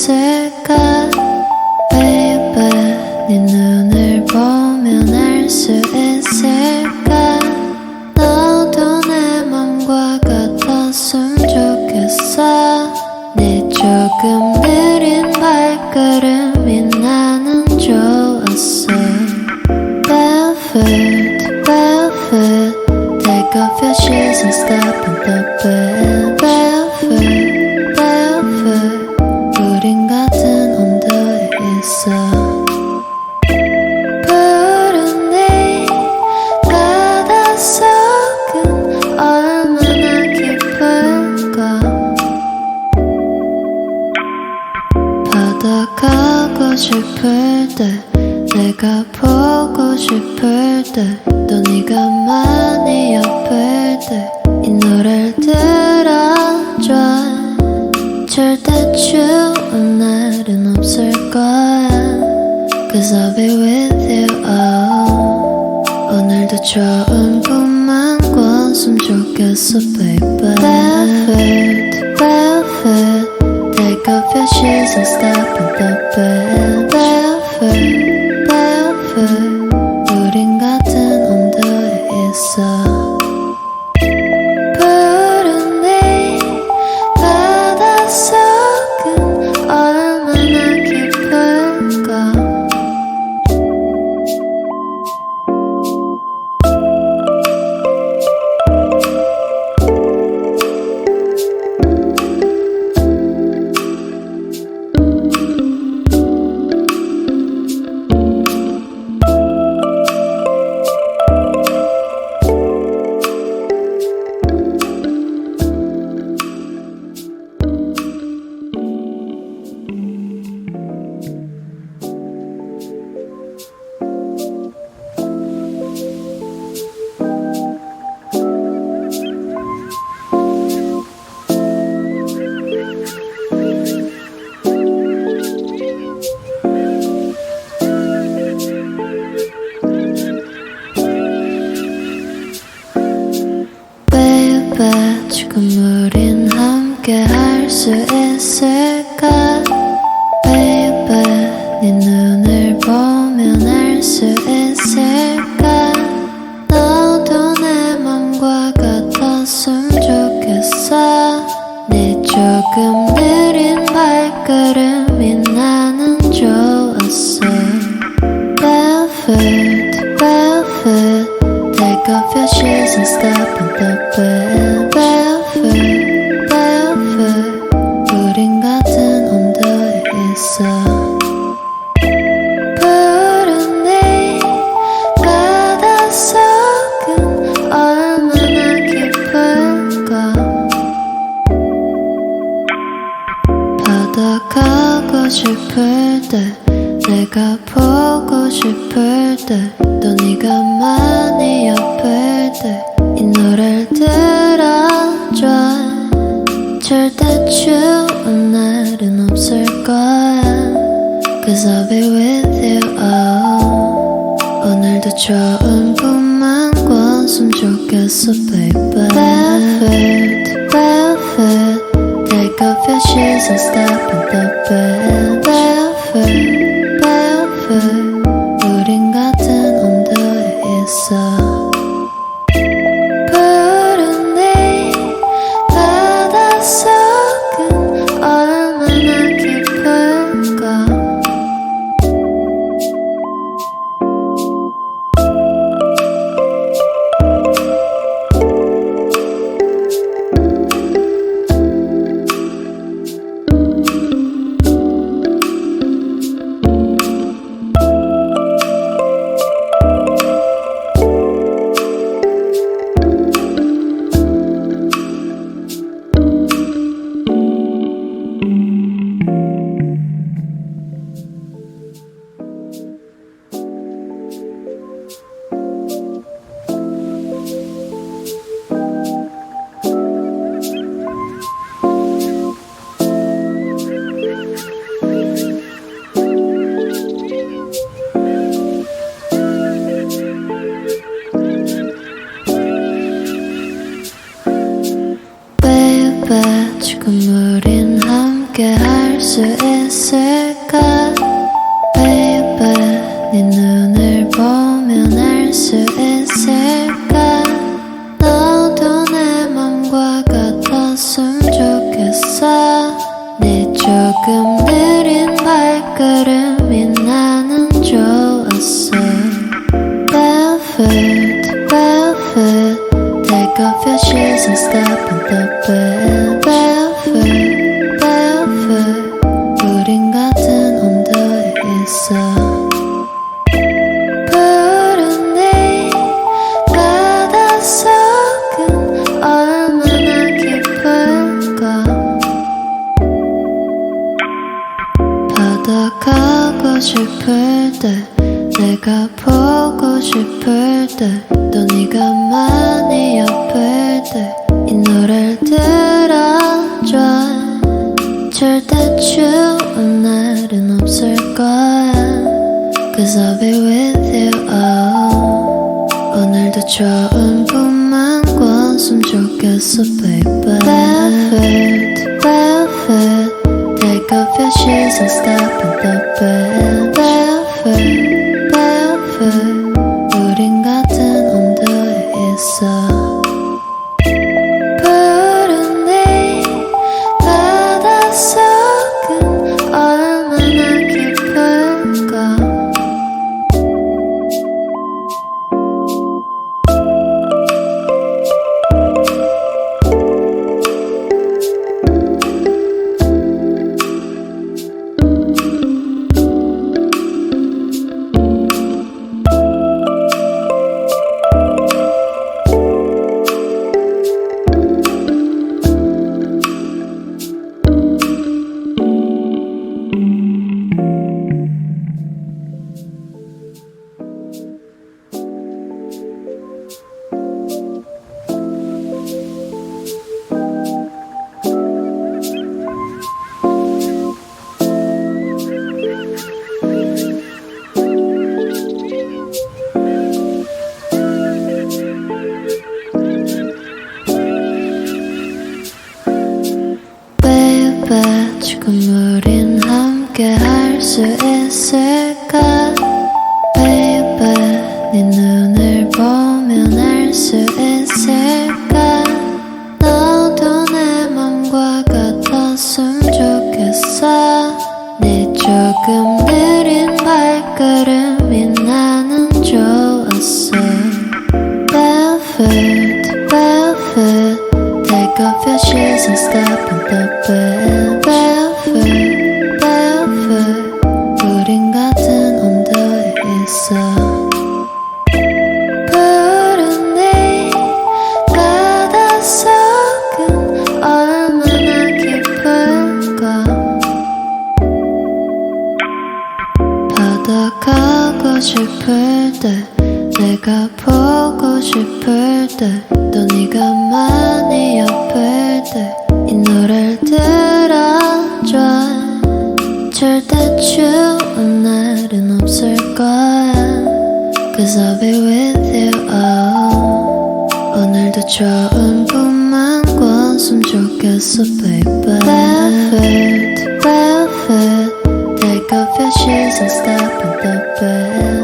있을까 Baby 네 눈을 보면 알 수 있을까 너도 내 맘과 같았으면 좋겠어 네 조금 느린 발걸음이 나는 좋았어 Barefoot, barefoot Take off your shoes and step in the bed Barefoot, barefoot 우린 같은 온도에 있어 푸른 네 바닷속은 얼마나 깊을까 바다 가고 싶을 때 내가 보고 싶을 때 또 네가 많이 아플 때 이 노래를 들어줘 절대 추운 날은 없을 거야 Cause I'll be with you oh. 오늘도 좋은 꿈만 꿨으면 좋겠어 baby Barefoot, barefoot Take off your shoes and step in the bed Barefoot, barefoot 우린 같은 온도에 있어 푸른 네 바닷속은 얼마나 깊을까 지금 우린 함께 할 수 있을까 Baby 네 눈을 보면 알 수 있을까 너도 내 맘과 같았으면 좋겠어 네 조금 느린 발걸음이 나는 좋았어 Barefoot, barefoot Take off your shoes and step in the bed Barefoot, barefoot 우린 같은 온도에 있어 푸른 네 바닷속은 얼마나 깊을까 바다 가고 싶을 때 내가 보고 싶을 때 또 네가 많이 아플 때 이 노래를 들어줘 절대 추운 날은 없을 거야 Cause I'll be with you oh. 오늘도 좋은 꿈만 꿨으면 좋겠어 baby Barefoot, barefoot Take off your shoes and step in the bed Barefoot, barefoot 우린 같은 온도에 있어 푸른 네 바닷속은 얼마나 깊을까 있을까 Baby 네 눈을 보면 알 수 있을까 너도 내 맘과 같았으면 좋겠어 네 조금 느린 발걸음이 나는 좋았어 Barefoot, barefoot Take off your shoes and step in the bed Barefoot, barefoot 우린 같은 온도에 있어 푸른 네 바닷속은 얼마나 깊을까 바다 가고 싶을 때 내가 보고 싶을 때 또 네가 많이 옆을 때 이 노래를 들어줘 절대 추운 날은 없을 거야 Cause I'll be with you oh. 오늘도 좋은 꿈만 꿨으면 좋겠어 baby Barefoot, barefoot Take off your shoes and step in the bed Barefoot, barefoot 우린 같은 온도에 있어 푸른 네 바닷속은 얼마나 깊을까 지금 우린 함께 할 수 있을까 Baby 네 눈을 보면 알 수 있을까 너도 내 맘과 같았으면 좋겠어 네 조금 느린 발걸음이 나는 좋았어 Barefoot, barefoot Take off your shoes and step in the bed Barefoot, barefoot 우린 같은 온도에 있어 푸른 네 바닷속은 얼마나 깊을까 바다 가고 싶을 때 내가 보고 싶을 때 또 네가 많이 옆을 때 이 노래를 들어줘 절대 추운 날은 없을 거야 Cause I'll be with you oh. 오늘도 좋은 꿈만 꿨으면 좋겠어 baby Barefoot, barefoot Take off your shoes and step in the bed